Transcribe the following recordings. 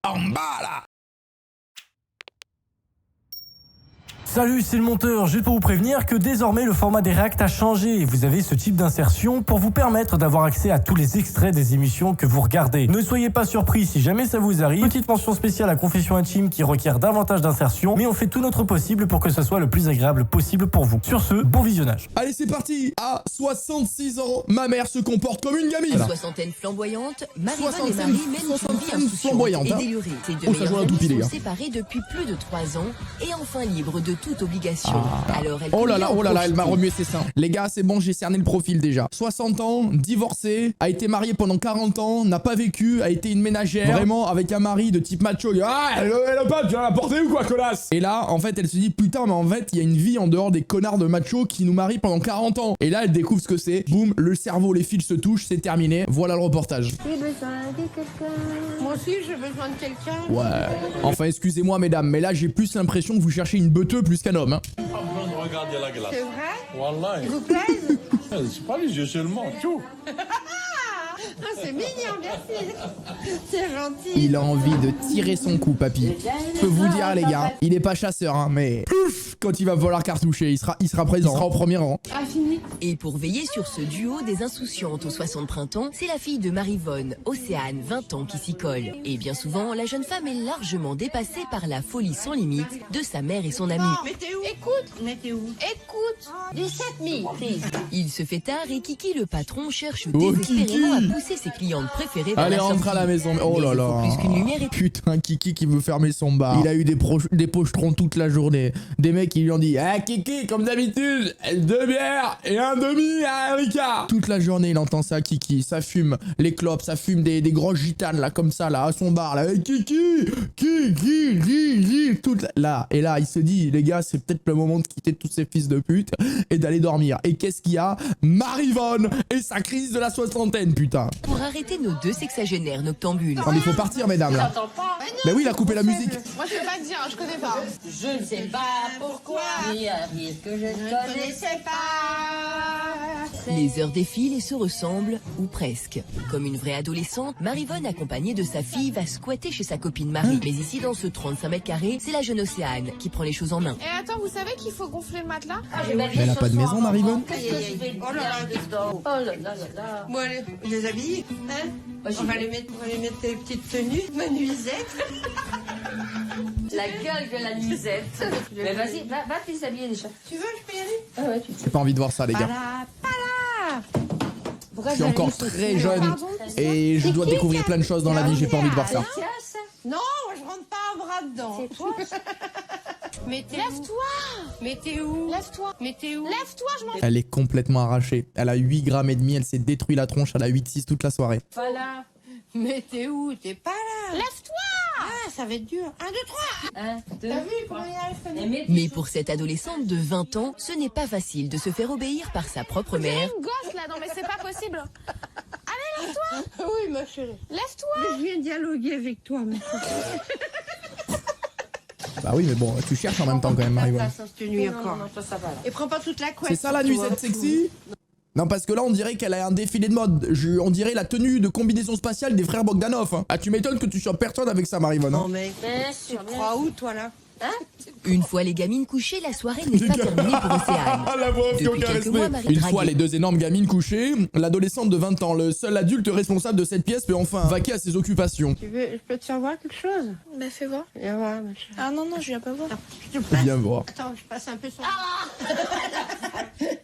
En bas là. Salut, c'est le monteur. Juste pour vous prévenir que désormais le format des React a changé. Vous avez ce type d'insertion pour vous permettre d'avoir accès à tous les extraits des émissions que vous regardez. Ne soyez pas surpris si jamais ça vous arrive. Petite mention spéciale à Confession Intime qui requiert davantage d'insertion, mais on fait tout notre possible pour que ce soit le plus agréable possible pour vous. Sur ce, bon visionnage. Allez, c'est parti. À 66 ans, ma mère se comporte comme une gamine. Soixantaine flamboyante, Marie-Vonne et Marie mènent une vie insouciante flamboyante, et hein. délurée. Ces deux Oh, ça meilleures joue à tout amies pile, les sont gars. séparées depuis plus de 3 ans et enfin libres de toute obligation. Alors elle Oh là là, convient elle m'a profiter. remué ses seins. Les gars, c'est bon, j'ai cerné le profil déjà. 60 ans, divorcée, a été mariée pendant 40 ans, n'a pas vécu, a été une ménagère. Vraiment, avec un mari de type macho. Ah, elle a pas, tu vas la porter ou quoi, connasse? Et là, en fait, elle se dit, putain, mais en fait, il y a une vie en dehors des connards de machos qui nous marient pendant 40 ans. Et là, elle découvre ce que c'est. Boum, le cerveau, les fils se touchent, c'est terminé. Voilà le reportage. J'ai besoin de quelqu'un. Moi aussi, j'ai besoin de quelqu'un. Ouais. Enfin, excusez-moi, mesdames, mais là, j'ai plus l'impression que vous cherchez une beuteuse plus qu'un homme, hein. Pas besoin de regarder la glace. C'est vrai? Wallah. Ils vous plaisent? C'est pas les yeux seulement, tout. Ah, c'est mignon, merci. C'est gentil. Il a envie de tirer son coup, papy. Je peux vous dire, les gars, il est pas chasseur, hein, mais pouf, quand il va falloir cartoucher, il sera présent. Il sera au premier rang. Ah, fini. Et pour veiller sur ce duo des insouciantes aux 60 printemps, c'est la fille de Marie-Vonne, Océane, 20 ans, qui s'y colle. Et bien souvent, la jeune femme est largement dépassée par la folie sans limite de sa mère et son amie. Mais t'es où? Écoute. Mais t'es où? Écoute. 17 000, please. Il se fait tard et Kiki, le patron, cherche Oh, désespérément Kiki. à pousser ses clientes préférées vers Allez, la rentre à sortie. la maison. Oh Mais là il là. faut plus qu'une lumière et Putain, Kiki qui veut fermer son bar. Il a eu des pochetrons toute la journée. Des mecs qui lui ont dit, ah Kiki, comme d'habitude, 2 bières et un demi à Ricard. Toute la journée, il entend ça, Kiki. Ça fume les clopes, ça fume des grosses gitanes, là, comme ça, là, à son bar, là. Kiki, toute là. Et là, il se dit, les gars, c'est peut-être le moment de quitter tous ces fils de pute et d'aller dormir. Et qu'est-ce qu'il y a? Marie-Vonne et sa crise de la soixantaine, putain. pour arrêter nos deux sexagénaires noctambules. Non, mais il faut partir, mesdames, là. Bah oui, il a coupé la musique. Moi, je peux pas te dire, je connais pas. Je ne sais pas pourquoi il arrive que je ne connaissais pas. Les heures défilent et se ressemblent, ou presque. Comme une vraie adolescente, Marie-Vonne, accompagnée de sa fille, va squatter chez sa copine Marie. Mais ici, dans ce 35 mètres carrés, c'est la jeune Océane qui prend les choses en main. Et attends, vous savez qu'il faut gonfler le matelas? Mais elle a pas de maison, Marie-Vonne? Oh là là. Bon, allez, les habiller, hein? On va les mettre des petites tenues, ma nuisette. La gueule de la nuisette. Mais vas-y, va t'habiller déjà. Tu veux, je peux y aller? Ah ouais, tu J'ai pas envie de voir ça, les gars. Je suis encore très jeune et je dois découvrir plein de choses dans la vie. J'ai pas envie de voir ça. Non, moi, je rentre pas un bras dedans. C'est toi. Mais lève-toi. Mais t'es où? Lève-toi. Mais t'es où? Lève-toi, je m'en... Elle est complètement arrachée. Elle a 8 grammes et demi. Elle s'est détruit la tronche. Elle a 8,6 toute la soirée. Pas là. Mais t'es où? T'es pas là. Lève-toi. Ah, ça va être dur. 1, 2, 3. 1, 2, T'as vu comment il arrive? Mais pour cette adolescente de 20 ans, ce n'est pas facile de se faire obéir par sa propre mère. Une gosse là, non mais c'est pas possible. Allez, lève-toi. Oui, ma chérie. Lève-toi. Mais je viens dialoguer avec toi, ma chérie. Bah oui, mais bon, tu cherches en même temps quand même, Marie-Vonne. Cette nuit encore. non, toi ça va là. Et prends pas toute la couette. C'est ça la nuisette sexy? Non, parce que là, on dirait qu'elle a un défilé de mode. On dirait la tenue de combinaison spatiale des frères Bogdanov, hein. Ah, tu m'étonnes que tu sois personne avec ça, Marie-Vonne, hein. Non mais tu te crois où toi là? Une fois les gamines couchées, la soirée n'est pas terminée pour Océane. Ah, la voix, Depuis aucun quelques respect. mois, Marie Une draguait. fois les 2 énormes gamines couchées, l'adolescente de 20 ans, le seul adulte responsable de cette pièce peut enfin vaquer à ses occupations. Tu veux, je peux te faire voir quelque chose? Bah fais voir. Viens voir, ma chérie. Ah non, je viens pas voir. Je te passe. Viens voir. Attends, je passe un peu sur...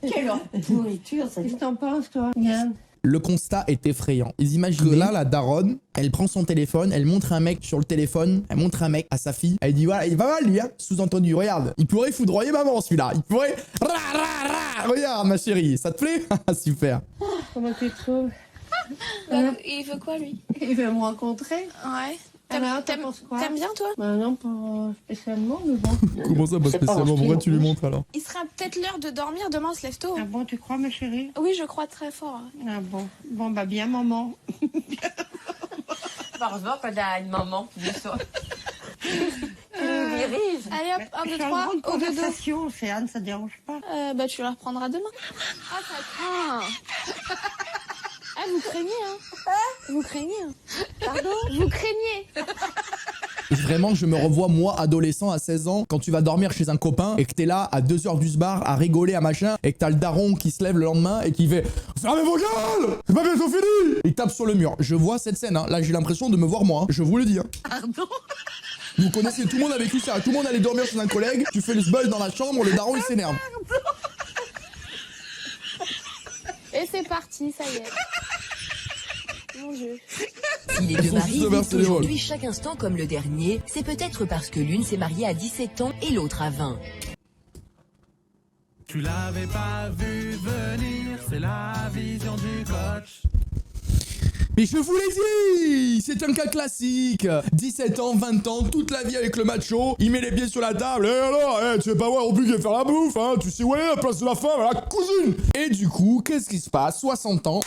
Quelle pourriture ça. Qu'est-ce que t'en penses toi? Regarde. Le constat est effrayant. Ils imaginent que là, la daronne, elle prend son téléphone, elle montre un mec sur le téléphone, elle montre un mec à sa fille, elle dit voilà, il va mal lui, hein. Sous-entendu, regarde, il pourrait foudroyer maman celui-là, il pourrait... Regarde ma chérie, ça te plaît? Super. Comment tu te trouves? Il veut quoi lui? Il veut me rencontrer. Ouais. Alors, t'en penses quoi? T'aimes bien toi? Bah non, pas spécialement, mais bon. Comment ça, pas spécialement? Pourquoi tu lui montres alors? Il sera peut-être l'heure de dormir, demain on se lève tôt. Ah bon, tu crois, ma chérie? Oui, je crois très fort. Ah bon. Bon, bah bien, maman. Heureusement qu'on a une maman qui est ça. Dirige. Allez hop, 1, Je 2, suis en 3, grande au dodo. conversation, c'est Anne, ça te dérange pas? Bah tu la reprendras demain. Ah ça craint. Ah vous craignez hein? Vous craignez hein? Pardon? Vous craignez. Vraiment, je me revois moi, adolescent à 16 ans, quand tu vas dormir chez un copain et que t'es là à 2h du bar à rigoler à machin et que t'as le daron qui se lève le lendemain et qui fait « Fermez vos gueules, c'est pas bientôt fini !» Il tape sur le mur. Je vois cette scène, hein. Là j'ai l'impression de me voir moi, hein. Je vous le dis. Hein. Pardon? Vous connaissez, tout le monde a vécu ça. Tout le monde allait dormir chez un collègue, tu fais le buzz dans la chambre, le daron il s'énerve. Et c'est parti, ça y est. Mon Dieu. Si les deux sont maris tous vivent versés les rôles. aujourd'hui chaque instant comme le dernier, c'est peut-être parce que l'une s'est mariée à 17 ans et l'autre à 20. Tu l'avais pas vu venir, c'est la vision du coach. Mais je vous l'ai dit, c'est un cas classique. 17 ans, 20 ans, toute la vie avec le macho, il met les pieds sur la table. Et alors, tu veux pas voir au plus qu'il va faire la bouffe, hein? Tu sais où elle est, la place de la femme, la cousine. Et du coup, qu'est-ce qui se passe? 60 ans,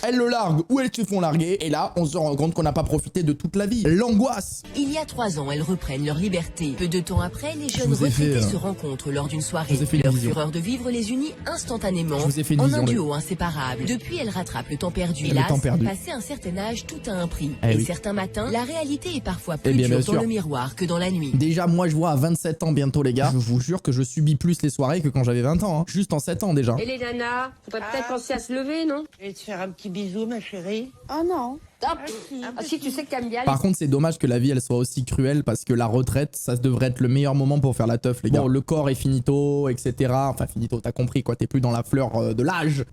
elle le largue ou elles se font larguer. Et là, on se rend compte qu'on n'a pas profité de toute la vie. L'angoisse. Il y a 3 ans, elles reprennent leur liberté. Peu de temps après, les jeunes vous ai fait, retraités se rencontrent lors d'une soirée. je vous ai fait une Leur vision. fureur de vivre les unit instantanément Je vous ai fait une en vision, un là. duo inséparable. Depuis, elles rattrapent le temps perdu. Le Hélas, temps perdu. passé un certain âge, tout a un prix. Eh et oui. certains matins, la réalité est parfois plus bien, dure bien dans sûr. le miroir que dans la nuit. Déjà, moi, je vois à 27 ans bientôt, les gars. Je vous jure que je subis plus les soirées que quand j'avais 20 ans. Hein. Juste en 7 ans déjà. Et les nanas, faudrait peut-être penser à se lever, non? Je vais te faire un petit bisou, ma chérie. Oh non. Ah, si tu sais que t'aimes bien Par contre, c'est dommage que la vie elle soit aussi cruelle parce que la retraite, ça devrait être le meilleur moment pour faire la teuf, les gars. Bon, le corps est finito, etc. Enfin, finito, t'as compris quoi, t'es plus dans la fleur de l'âge.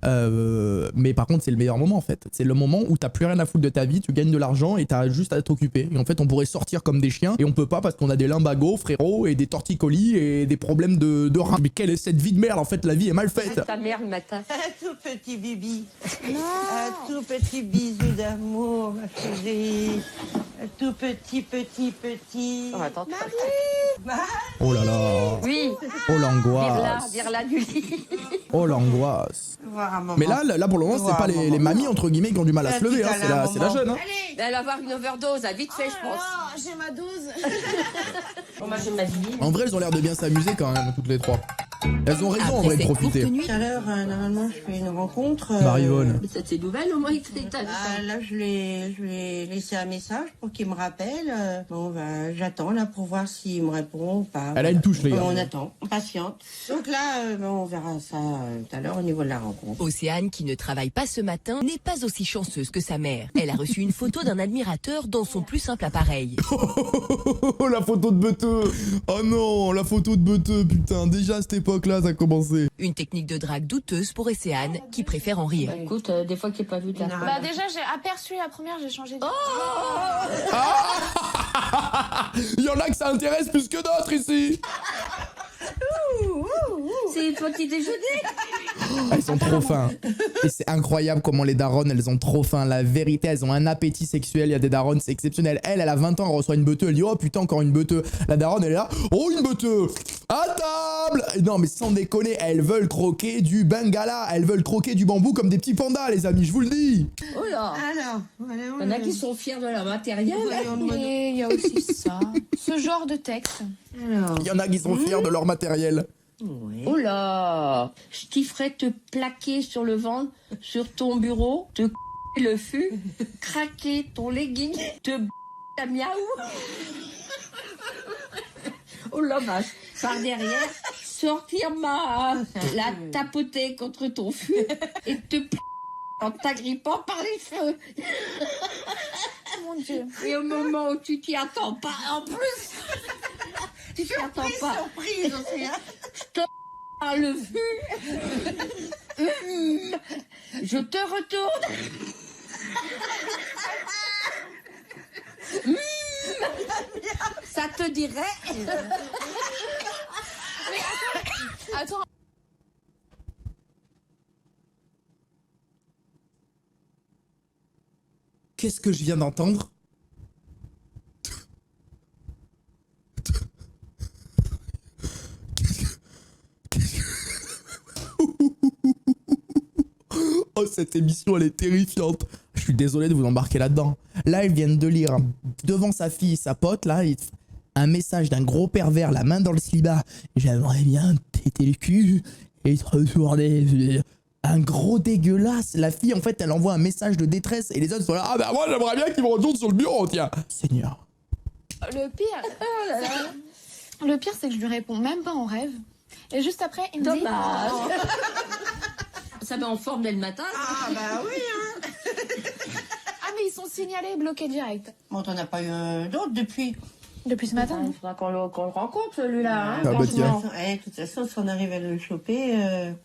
Mais par contre, c'est le meilleur moment en fait. C'est le moment où t'as plus rien à foutre de ta vie, tu gagnes de l'argent et t'as juste à t'occuper. Et en fait, on pourrait sortir comme des chiens et on peut pas parce qu'on a des lumbagos, frérot, et des torticolis et des problèmes de reins. Mais quelle est cette vie de merde en fait, la vie est mal faite. ta mère le matin. Un tout petit bibi. Un tout petit bisou d'amour, ma chérie. Un tout petit. Oh, attends, Oh là là. oui, Oh l'angoisse. vire-la du lit. Oh l'angoisse. Voir un moment. Mais là pour le moment, c'est pas les mamies entre guillemets qui ont du mal à se lever, hein. C'est la jeune. Hein. Elle va avoir une overdose, à vite fait, je pense. Oh, j'ai ma dose. Bon, moi, je m'habille. En vrai, elles ont l'air de bien s'amuser quand même, toutes les trois. Elles ont raison en Après vrai de cette profiter. courte nuit, Tout à l'heure, normalement, je fais une rencontre. Marivonne. Mais ça, c'est nouvelle, au moins, il t'a Là, je lui ai laissé un message pour qu'il me rappelle. Bon, j'attends là pour voir s'il me répond ou pas. Elle a une touche, les gars. On attend, on patiente. Donc là, on verra ça tout à l'heure au niveau de la rencontre. Océane, qui ne travaille pas ce matin, n'est pas aussi chanceuse que sa mère. Elle a reçu une photo d'un admirateur dans son plus simple appareil. Oh, la photo de Beteux. Oh non, la photo de Beteux, putain. Déjà à cette époque-là, ça a commencé. Une technique de drague douteuse pour Océane, qui préfère en rire. Écoute, des fois que t'es pas vu, t'as. Bah déjà, j'ai aperçu la première, j'ai changé de... Il y en a que ça intéresse plus que d'autres ici. C'est petit déjeuner. Elles sont trop fins. Et c'est incroyable comment les daronnes, elles ont trop faim. La vérité, elles ont un appétit sexuel. Il y a des daronnes, c'est exceptionnel. Elle a 20 ans, elle reçoit une beteux. Elle dit, oh putain, encore une beteux. La daronne, elle est là, oh une beteux. À table. Non, mais sans déconner, elles veulent croquer du bengala. Elles veulent croquer du bambou comme des petits pandas, les amis, je vous le dis. Oh là. Alors, voilà, Il y en a qui sont fiers de leur matériel. Et il y a aussi ça. Ce genre de texte. alors, Il y en a qui sont fiers de leur matériel. oui. Oh là. Je t'y ferais te plaquer sur le ventre, sur ton bureau, te le fût, craquer ton legging, te ta miaou. Oh la vache. Par derrière, sortir la tapoter contre ton fût et te en t'agrippant par les cheveux. Mon Dieu. Et au moment où tu t'y attends pas, en plus, tu t'y attends pas. Surprise, Océane. Par le fût. Je te retourne. Ça te dirait. Attends. Qu'est-ce que je viens d'entendre? Oh, cette émission, elle est terrifiante. Je suis désolé de vous embarquer là-dedans. Là, ils viennent de lire devant sa fille, sa pote, là, un message d'un gros pervers, la main dans le slibard. J'aimerais bien péter le cul et te retourner. Un gros dégueulasse. La fille, en fait, elle envoie un message de détresse et les autres sont là. Ah, bah moi, j'aimerais bien qu'ils me retournent sur le bureau, tiens. Seigneur. Le pire, c'est que je lui réponds même pas en rêve. Et juste après, il me dit... Dommage. Ça met en forme dès le matin. Ah bah oui, hein. Ah mais ils sont signalés, bloqués direct. Bon, t'en as pas eu d'autres depuis. Depuis ce matin, Il faudra qu'on le rencontre, celui-là. Hein, Ah bah tiens. De toute façon, si on arrive à le choper,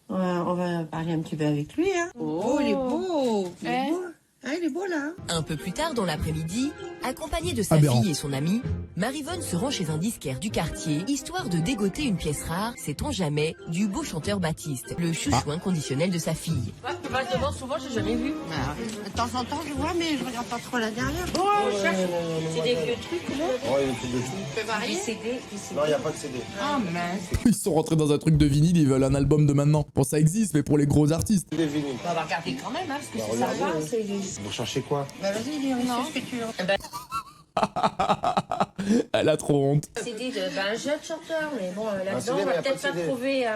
on va parler un petit peu avec lui. Hein. Oh, il est beau. Il est beau. Ah, il est beau, là. Un peu plus tard dans l'après-midi, accompagnée de sa Aberrant. fille et son amie, Marivonne se rend chez un disquaire du quartier, histoire de dégoter une pièce rare, sait-on jamais, du beau chanteur Baptiste, le chouchou inconditionnel de sa fille. Tu vas devant souvent, j'ai jamais vu. De temps en temps, je vois, mais je regarde pas trop la dernière. C'est des vieux trucs, là. Oh, il y a des trucs de tout. Tu peux varier. Des CD. Non, il n'y a pas de CD. Ah, mince. Ils sont rentrés dans un truc de vinyle, ils veulent un album de maintenant. Bon, ça existe, mais pour les gros artistes. Des vinyles. On va regarder quand même, hein, parce que Bah, c'est regardez, sympa. hein. C'est... Vous cherchez quoi? Bah vas-y, dis, on sait ce que tu veux. Elle a trop honte. CD de un jeune chanteur, mais bon, là-dedans, CD, on mais y va a peut-être pas pas de CD. trouver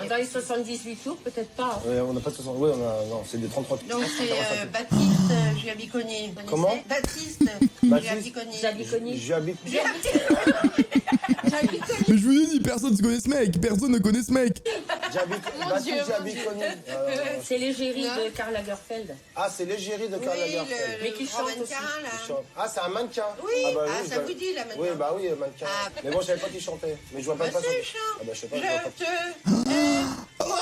dans les 78 tours, peut-être pas. On n'a pas de 60. Oui, on a. Non, c'est des 33. Donc c'est Baptiste Giabiconi. Comment? Baptiste Baptiste Giabiconi. J'habiconi. J'habite. Mais je vous ai dit, personne ne connaît ce mec. Personne ne connaît ce mec. Baptiste Giabiconi. C'est l'égérie de Karl Lagerfeld. Ah, c'est l'égérie de Karl Lagerfeld. Mais qui chante aussi. Ah, c'est un mannequin. Oui, ah, bah, ah, oui, ça bah- vous dit là maintenant. Oui, bah oui, mannequin. Ah. Mais bon, je savais pas qui chantait. Mais je vois pas Bah, de façon. c'est il chante. Ah, bah, je sais pas. Je vois pas. Je te...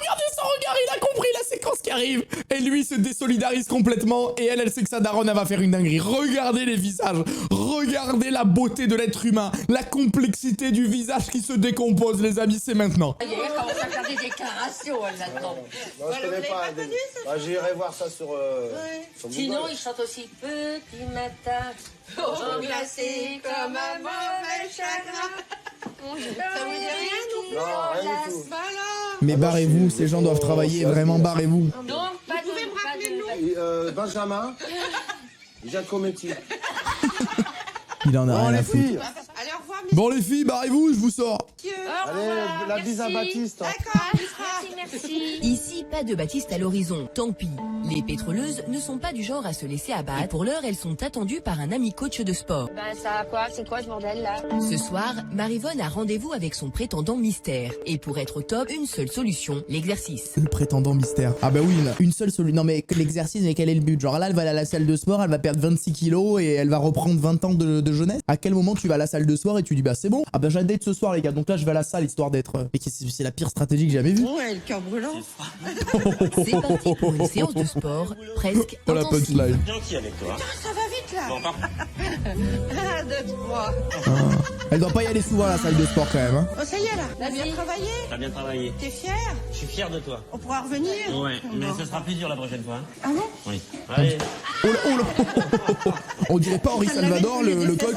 Regardez son regard, il a compris la séquence qui arrive. Et lui se désolidarise complètement. Et elle sait que sa daronne, elle va faire une dinguerie. Regardez les visages. Regardez la beauté de l'être humain. La complexité du visage qui se décompose, les amis, c'est maintenant. Il commence à faire des déclarations, elle, maintenant. Non, je connais pas. Bah, j'irai voir ça sur. Sur Google. Sinon, il chante aussi Petit matin, glacé comme un mauvais chagrin. Ça vous dit rien non plus? Non, rien du tout. Bah alors. Mais barrez-vous, ces gens doivent travailler. Vraiment, barrez-vous. Donc, pas de... Et, Benjamin Giacometti. Il en a Bon, rien à les foutre. filles. Allez, au revoir, Bon, les filles, barrez-vous, je vous sors. messieurs. Allez, la bise à Baptiste. D'accord. Merci. Ici, pas de Baptiste à l'horizon, tant pis. Les pétroleuses ne sont pas du genre à se laisser abattre. Et pour l'heure, elles sont attendues par un ami coach de sport. Ben ça quoi? C'est quoi ce bordel là? Ce soir, Marivonne a rendez-vous avec son prétendant mystère. Et pour être au top, une seule solution, l'exercice. Le prétendant mystère. Ah bah oui, une seule solution. Non mais l'exercice, mais quel est le but? Genre là, elle va aller à la salle de sport, elle va perdre 26 kilos et elle va reprendre 20 ans de jeunesse. À quel moment tu vas à la salle de sport et tu dis bah c'est bon? Ah bah j'ai un date ce soir les gars, donc là je vais à la salle histoire d'être... Mais c'est la pire stratégie que j'ai jamais vue. Ouais, le cœur brûlant. C'est parti pour une séance de sport presque Oh la intensive. punchline. Qui avec toi? Ça va vite là. 1, 2, 3. Elle doit pas y aller souvent à la salle de sport quand même. Hein. Oh, ça y est là. T'as bien travaillé? T'as bien travaillé. T'es fier? Je suis fier de toi. On pourra revenir? Ouais, mais ce sera plus dur la prochaine fois. Hein. Ah bon? Oui. Allez. Oh là, oh là. On dirait pas Henri Salvador, le coach.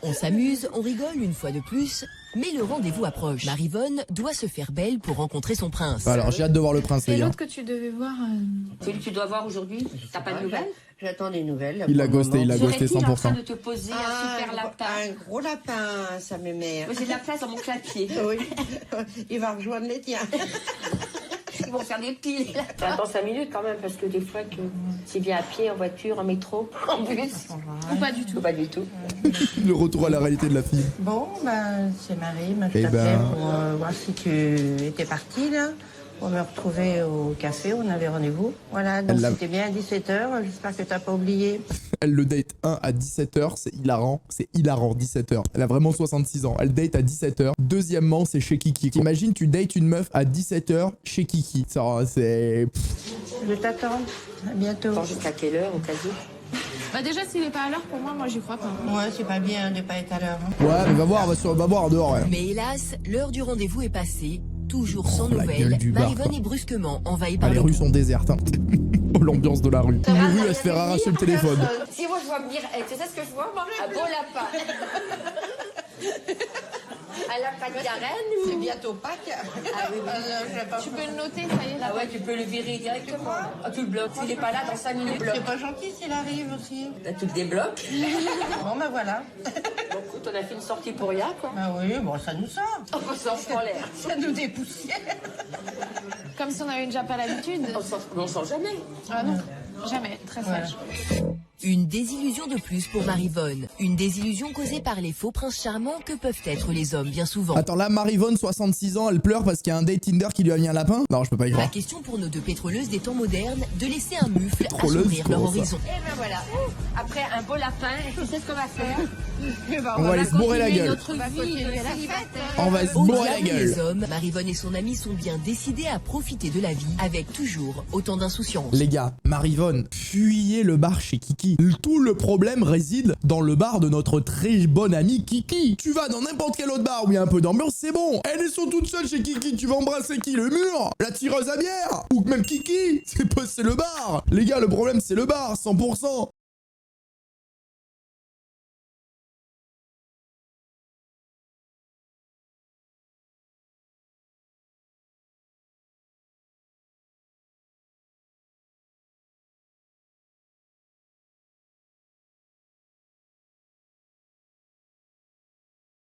On s'amuse, on rigole une fois de plus, mais le rendez-vous approche. Marivonne doit se faire belle pour rencontrer son prince. Alors j'ai hâte de voir le prince les Et gars. l'autre que tu devais voir... Celui que tu dois voir aujourd'hui, t'as pas de nouvelles? J'attends des nouvelles. Il l'a ghosté, il l'a ghosté Serait-il en train 100%. de te poser un super lapin? Un gros lapin, ça m'émère. J'ai de la place dans mon clapier. Oui, il va rejoindre les tiens. Ils vont faire des piles. Attends 5 minutes quand même, parce que des fois, que tu viens à pied, en voiture, en métro, en bus. Ou pas du tout. Ou pas du tout. Le retour à la réalité de la fille. Bon, ben, c'est Marie. Je Eh t'appelais ben. pour voir si tu étais partie, là. On me retrouvait au café, on avait rendez-vous. Voilà, donc Elle l'a- c'était bien à 17h. J'espère que t'as pas oublié. Elle le date 1 à 17h, c'est hilarant, 17h. Elle a vraiment 66 ans, elle date à 17h. Deuxièmement, c'est chez Kiki. Imagine, tu dates une meuf à 17h chez Kiki. Ça, c'est... Je t'attends. À bientôt. Bon, jusqu'à quelle heure, au cas où? Bah déjà s'il est pas à l'heure pour moi j'y crois pas. Ouais, c'est pas bien de pas être à l'heure. Hein. Ouais, mais va voir dehors, ouais. Mais hélas, l'heure du rendez-vous est passée. Toujours sans Oh, la nouvelles, gueule du bar, Marivonne quoi. est brusquement envahie Ah, par les le rues sont désertes, hein. Oh, l'ambiance de la rue. Lulu, elle se fait arracher le téléphone. Si moi je vois venir, tu sais ce que je vois? Un beau lapin. Un lapin de garenne. C'est bientôt Pâques. Ah oui, oui. Tu peux le noter, ça y est là. Ah ouais, tu peux le virer directement. Ah, tu le bloques. S'il est pas là, dans 5 minutes, C'est pas gentil s'il arrive aussi. tu le débloques. Bon, ben voilà. Donc, écoute, on a fait une sortie pour rien, quoi. Ben oui, bon, ça nous sort. On s'en fout en l'air. Ça nous dépoussière. Comme si on avait déjà pas l'habitude. On s'en sent jamais. Ah non, jamais, très sage. Une désillusion de plus pour Marivonne. Une désillusion causée par les faux princes charmants que peuvent être les hommes bien souvent. Attends, là, Marivonne, 66 ans, elle pleure parce qu'il y a un date Tinder qui lui a mis un lapin? Non, je peux pas y La croire. question pour nos deux pétroleuses des temps modernes, de laisser un mufle Pétroleuses, assombrir leur comment ça? horizon. Et ben voilà, après un beau lapin, tu sais ce qu'on va faire? On va aller se bourrer la gueule. Notre vie de célibataire. On va se Au bourrer la diable les gueule. hommes, Marivonne et son ami sont bien décidés à profiter de la vie avec toujours autant d'insouciance. Les gars, Marivonne, fuyez le bar chez Kiki. Tout le problème réside dans le bar de notre très bonne amie Kiki. Tu vas dans n'importe quel autre bar où il y a un peu d'ambiance, c'est bon. Elles sont toutes seules chez Kiki. Tu vas embrasser qui? Le mur? La tireuse à bière? Ou même Kiki? C'est le bar. Les gars, le problème c'est le bar, 100%.